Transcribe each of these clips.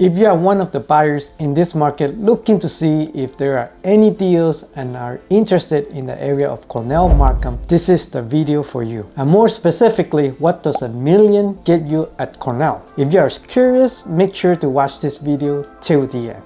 If you are one of the buyers in this market looking to see if there are any deals and are interested in the area of Cornell, Markham, this is the video for you. And more specifically, what does $1 million get you at Cornell? If you are curious, make sure to watch this video till the end.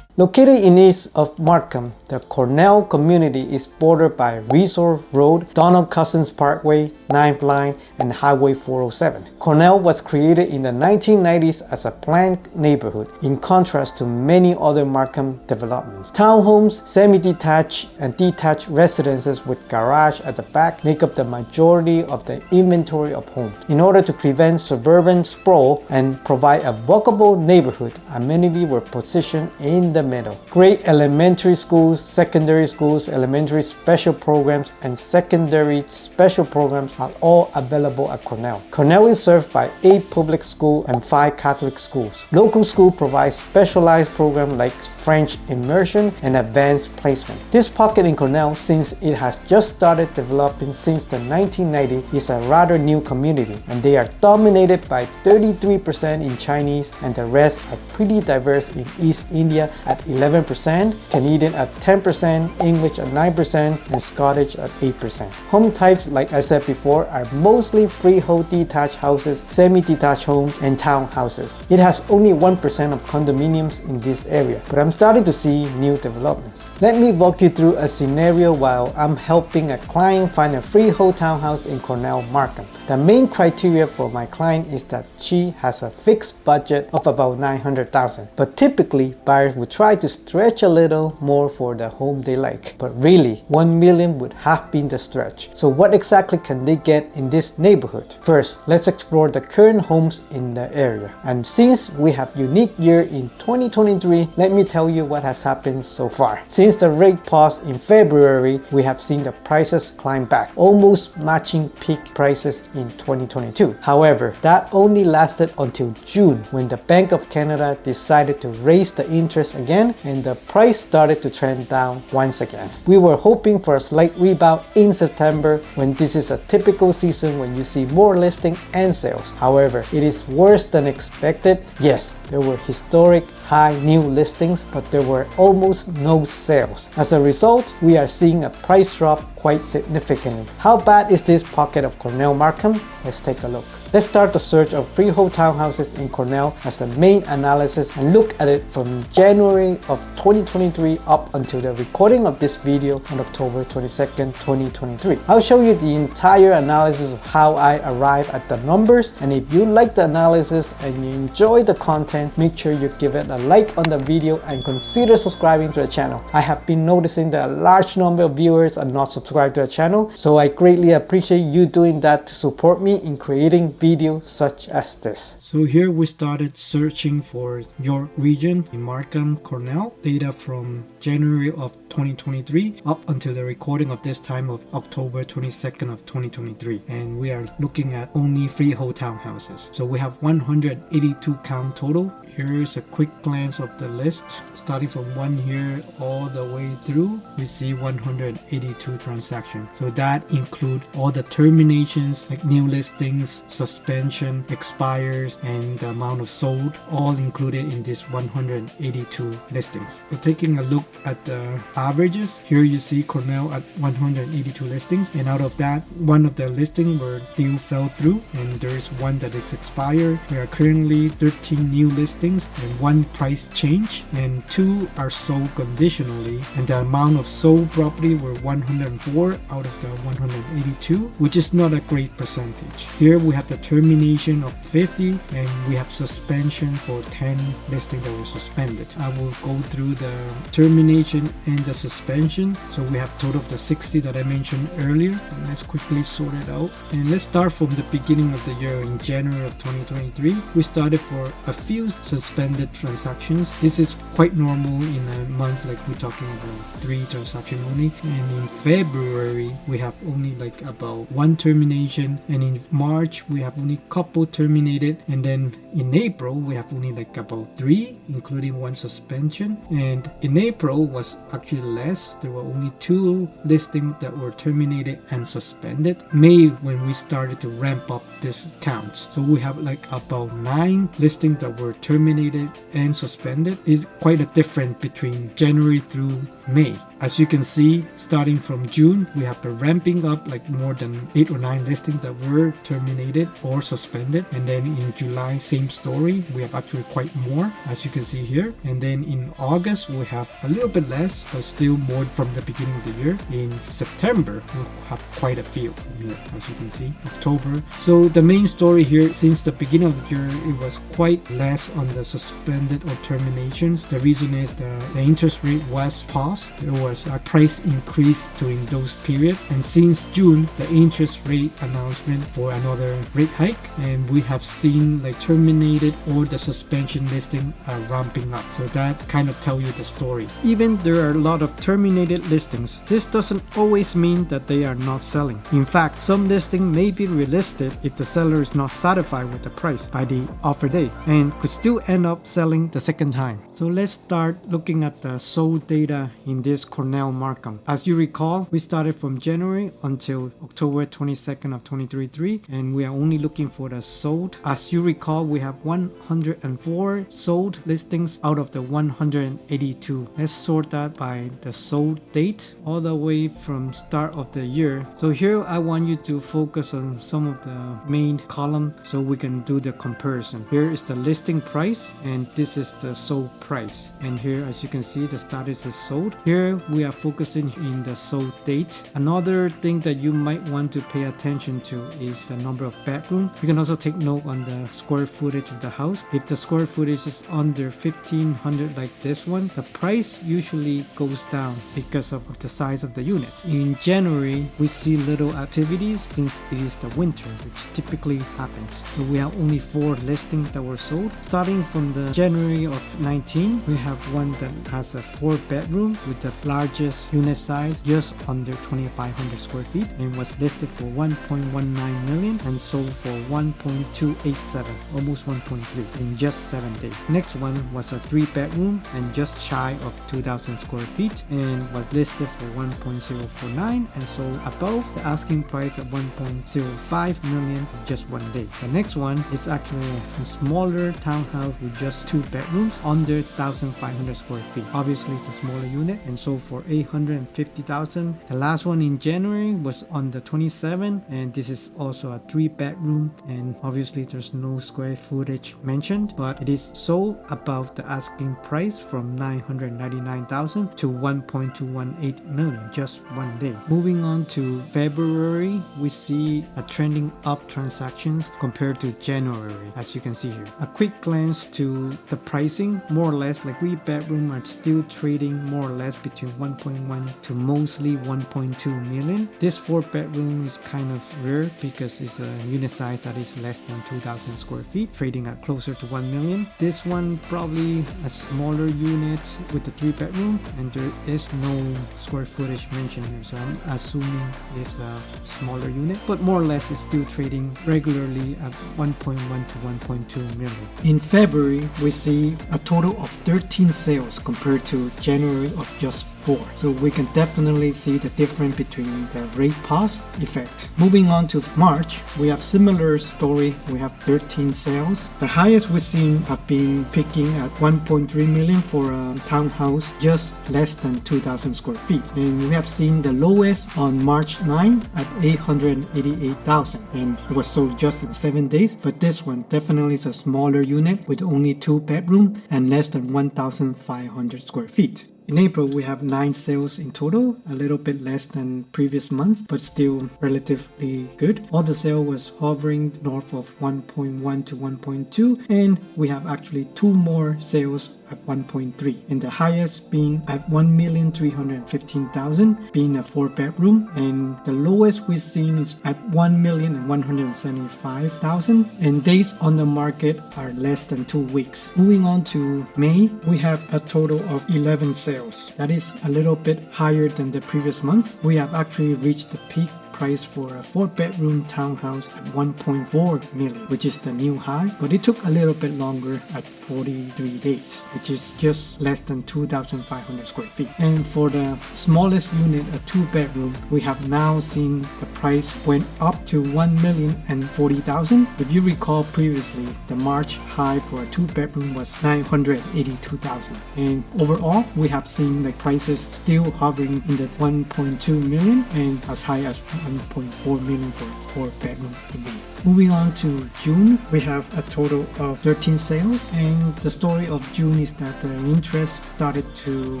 Located in east of Markham, the Cornell community is bordered by Resort Road, Donald Cousins Parkway, 9th Line, and Highway 407. Cornell was created in the 1990s as a planned neighborhood, in contrast to many other Markham developments. Townhomes, semi-detached and detached residences with garage at the back make up the majority of the inventory of homes. In order to prevent suburban sprawl and provide a walkable neighborhood, amenities were positioned in the middle. Great elementary schools, secondary schools, elementary special programs, and secondary special programs are all available at Cornell. Cornell is served by 8 public schools and 5 Catholic schools. Local school provides specialized programs like French immersion and advanced placement. This pocket in Cornell, since it has just started developing since the 1990s, is a rather new community, and they are dominated by 33% in Chinese, and the rest are pretty diverse in East India at 11%, Canadian at 10%, English at 9%, and Scottish at 8%. Home types, like I said before, are mostly freehold detached houses, semi-detached homes, and townhouses. It has only 1% of condominiums in this area, but I'm starting to see new developments. Let me walk you through a scenario while I'm helping a client find a freehold townhouse in Cornell, Markham. The main criteria for my client is that she has a fixed budget of about $900,000, but typically buyers would try to stretch a little more for the home they like. But really, $1 million would have been the stretch. So what exactly can they get in this neighborhood? First, let's explore the current homes in the area. And since we have unique year in 2023, let me tell you what has happened so far. Since the rate pause in February, we have seen the prices climb back, almost matching peak prices in 2022. However, that only lasted until June, when the Bank of Canada decided to raise the interest again and the price started to trend down once again. We were hoping for a slight rebound in September, when this is a typical season when you see more listing and sales. However, it is worse than expected. Yes, there were historic high new listings, but there were almost no sales. As a result, we are seeing a price drop quite significantly. How bad is this pocket of Cornell, Markham? Let's take a look. Let's start the search of freehold townhouses in Cornell as the main analysis and look at it from January of 2023 up until the recording of this video on October 22nd, 2023. I'll show you the entire analysis of how I arrive at the numbers, and if you like the analysis and you enjoy the content, make sure you give it a like on the video and consider subscribing to the channel. I have been noticing that a large number of viewers are not subscribed to the channel, so I greatly appreciate you doing that to support me in creating videos such as this. So here we started searching for your region in Markham, Cornell, data from January of 2023 up until the recording of this time of October 22nd of 2023, and we are looking at only freehold townhouses. So we have 182 count total. Here's a quick glance of the list. Starting from 1 here all the way through, we see 182 transactions. So that include all the terminations, like new listings, suspension, expires, and the amount of sold, all included in this 182 listings. So taking a look at the averages, here you see Cornell at 182 listings, and out of that, one of the listings where deal fell through, and there's one that is expired. There are currently 13 new listings and 1 price change, and 2 are sold conditionally, and the amount of sold property were 104 out of the 182, which is not a great percentage. Here we have the termination of 50, and we have suspension for 10 listings that were suspended. I will go through the termination and the suspension. So we have total of the 60 that I mentioned earlier. And let's quickly sort it out, and let's start from the beginning of the year. In January of 2023, we started for a few suspended transactions. This is quite normal in a month, like we're talking about 3 transactions only. And in February we have only like about 1 termination, and in March we have only couple terminated, and then in April we have only like about 3, including 1 suspension. And in April was actually less. There were only 2 listings that were terminated and suspended. May, when we started to ramp up this counts, so we have like about 9 listings that were terminated and suspended. It's quite a difference between January through May. As you can see, starting from June, we have been ramping up like more than 8 or 9 listings that were terminated or suspended. And then in July, same story. We have actually quite more, as you can see here. And then in August, we have a little bit less, but still more from the beginning of the year. In September, we have quite a few here, as you can see. October. So the main story here, since the beginning of the year, it was quite less on the suspended or terminations. The reason is that the interest rate was paused. There was a price increase during those periods, and since June the interest rate announcement for another rate hike, and we have seen like terminated or the suspension listing are ramping up. So that kind of tell you the story. Even there are a lot of terminated listings, this doesn't always mean that they are not selling. In fact, some listing may be relisted if the seller is not satisfied with the price by the offer date and could still end up selling the second time. So let's start looking at the sold data in this Cornell Markham. As you recall, we started from January until October 22nd of 2023, and we are only looking for the sold. As you recall, we have 104 sold listings out of the 182. Let's sort that by the sold date all the way from start of the year. So here I want you to focus on some of the main column so we can do the comparison. Here is the listing price, and this is the sold price. And here, as you can see, the status is sold. Here we are focusing in the sold date. Another thing that you might want to pay attention to is the number of bedrooms. You can also take note on the square footage of the house. If the square footage is under 1500 like this one, the price usually goes down because of the size of the unit. In January, we see little activities since it is the winter, which typically happens. So we have only 4 listings that were sold. Starting from the January of 19, we have one that has a 4-bedroom with the largest unit size just under 2500 square feet and was listed for 1.19 million and sold for 1.287, almost 1.3 in just 7 days. Next one was a 3-bedroom and just shy of 2000 square feet and was listed for 1.049 and sold above the asking price of 1.05 million in just 1 day. The next one is actually a smaller townhouse with just 2 bedrooms under 1500 square feet. Obviously it's a smaller unit and sold for 850,000. The last one in January was on the 27th, and this is also a 3-bedroom, and obviously there's no square footage mentioned, but it is sold above the asking price from 999,000 to 1.218 million just 1 day. Moving on to February, we see a trending up transactions compared to January, as you can see here. A quick glance to the pricing, more or less like 3-bedroom are still trading more or less between 1.1 to mostly 1.2 million. This 4-bedroom is kind of rare because it's a unit size that is less than 2000 square feet, trading at closer to 1 million. This one probably a smaller unit with the 3-bedroom, and there is no square footage mentioned here, so I'm assuming it's a smaller unit, but more or less it's still trading regularly at 1.1 to 1.2 million. In February, we see a total of 13 sales compared to January of just 4. So we can definitely see the difference between the rate pause effect. Moving on to March, we have similar story. We have 13 sales. The highest we've seen have been picking at 1.3 million for a townhouse just less than 2000 square feet. And we have seen the lowest on March 9 at 888,000, and it was sold just in 7 days. But this one definitely is a smaller unit with only 2 bedrooms and less than 1500 square feet. In April, we have 9 sales in total, a little bit less than previous month, but still relatively good. All the sale was hovering north of 1.1 to 1.2, and we have actually 2 more sales at 1.3, and the highest being at 1,315,000, being a 4-bedroom, and the lowest we've seen is at 1,175,000, and days on the market are less than 2 weeks. Moving on to May, we have a total of 11 sales. That is a little bit higher than the previous month. We have actually reached the peak price for a 4-bedroom townhouse at 1.4 million, which is the new high, but it took a little bit longer at 43 days, which is just less than 2,500 square feet. And for the smallest unit, a 2-bedroom, we have now seen the price went up to 1,040,000. If you recall previously, the March high for a 2-bedroom was 982,000. And overall, we have seen the prices still hovering in the 1.2 million and as high as 1.4 million for 4-bedroom again. Moving on to June, we have a total of 13 sales, and the story of June is that the interest started to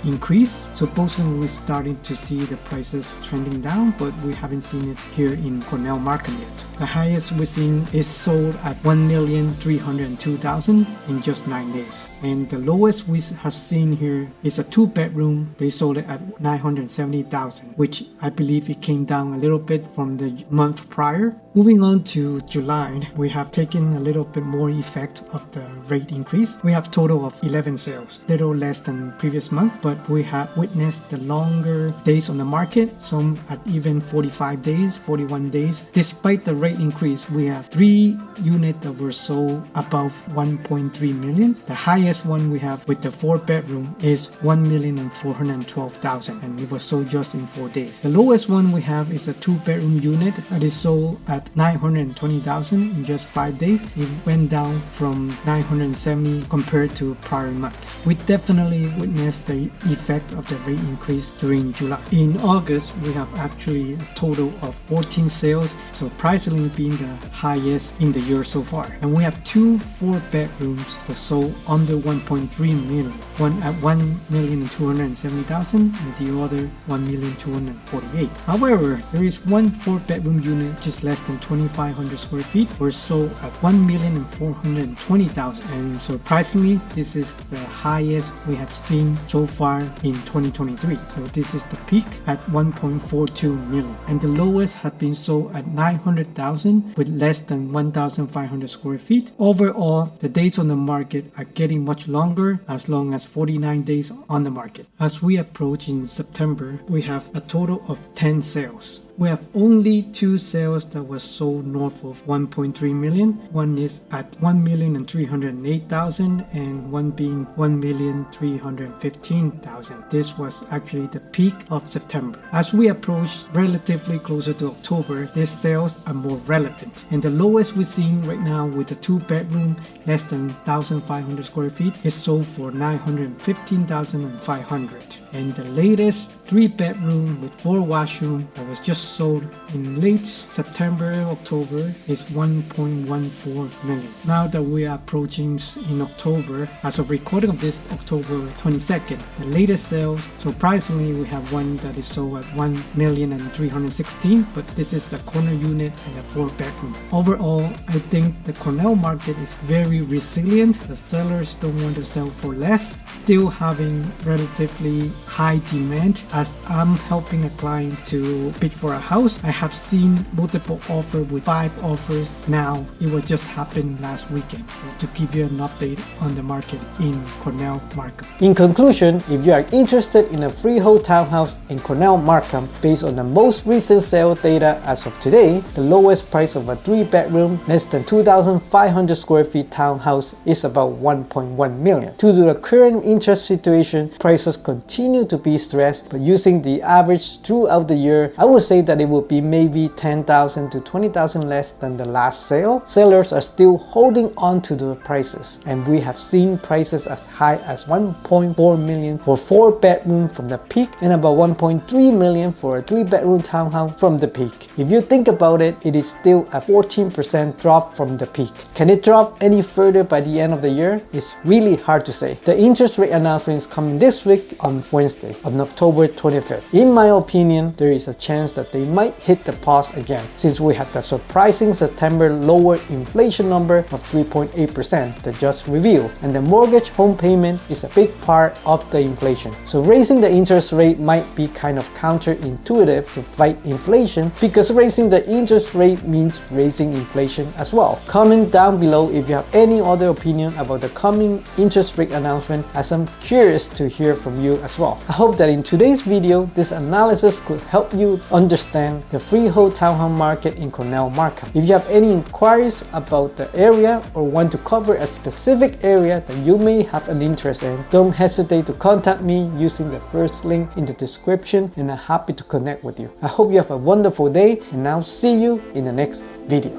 increase. Supposedly we're starting to see the prices trending down, but we haven't seen it here in Cornell, Markham yet. The highest we're seeing is sold at 1,302,000 in just 9 days. And the lowest we have seen here is a 2-bedroom. They sold it at 970,000, which I believe it came down a little bit from the month prior. Moving on to July, we have taken a little bit more effect of the rate increase. We have total of 11 sales, little less than previous month, but we have witnessed the longer days on the market, some at even 45 days, 41 days. Despite the rate increase, we have 3 units that were sold above 1.3 million. The highest one we have with the 4-bedroom is 1,412,000, and it was sold just in 4 days. The lowest one we have is a 2-bedroom unit that is sold at 920,000 in just 5 days. It went down from 970 compared to prior month. We definitely witnessed the effect of the rate increase during July. In August, we have actually a total of 14 sales, surprisingly being the highest in the year so far. And we have 2 4-bedrooms that sold under 1.3 million. One at 1,270,000 and the other 1,248,000. However, there is one 4-bedroom unit just less than 2,500 square feet were sold at 1,420,000, and surprisingly this is the highest we have seen so far in 2023. So this is the peak at 1.42 million, and the lowest had been sold at 900,000 with less than 1,500 square feet. Overall, the days on the market are getting much longer, as long as 49 days on the market. As we approach in September, we have a total of 10 sales. We have only 2 sales that was sold north of 1.3 million. One is at 1,308,000 and one being 1,315,000. This was actually the peak of September. As we approach relatively closer to October, these sales are more relevant. And the lowest we're seeing right now with a 2-bedroom less than 1,500 square feet is sold for 915,500. And the latest 3-bedroom with 4 washroom that was just sold in late September, October is 1.14 million. Now that we are approaching in October, as of recording of this October 22nd, the latest sales, surprisingly we have one that is sold at 1,316,000, but this is a corner unit and a 4-bedroom. Overall, I think the Cornell market is very resilient. The sellers don't want to sell for less, still having relatively high demand. As I'm helping a client to bid for a house, I have seen multiple offers with 5 offers now. It was just happened last weekend, to give you an update on the market in Cornell, Markham. In conclusion, if you are interested in a freehold townhouse in Cornell, Markham, based on the most recent sale data as of today, the lowest price of a 3-bedroom, less than 2,500 square feet townhouse is about 1.1 million. Due to the current interest situation, prices continue continue to be stressed, but using the average throughout the year, I would say that it would be maybe 10,000 to 20,000 less than the last sale. Sellers are still holding on to the prices, and we have seen prices as high as 1.4 million for 4-bedroom from the peak and about 1.3 million for a 3-bedroom townhouse from the peak. If you think about it, it is still a 14% drop from the peak. Can it drop any further by the end of the year? It's really hard to say. The interest rate announcement is coming this week on Wednesday, on October 25th. In my opinion, there is a chance that they might hit the pause again, since we had the surprising September lower inflation number of 3.8% that just revealed, and the mortgage home payment is a big part of the inflation. So raising the interest rate might be kind of counterintuitive to fight inflation, because raising the interest rate means raising inflation as well. Comment down below if you have any other opinion about the coming interest rate announcement, as I'm curious to hear from you as well. I hope that in today's video, this analysis could help you understand the freehold townhouse market in Cornell, Markham. If you have any inquiries about the area or want to cover a specific area that you may have an interest in, don't hesitate to contact me using the first link in the description, and I'm happy to connect with you. I hope you have a wonderful day, and I'll see you in the next video.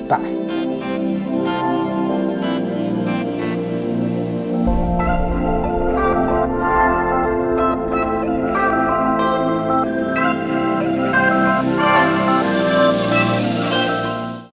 Bye.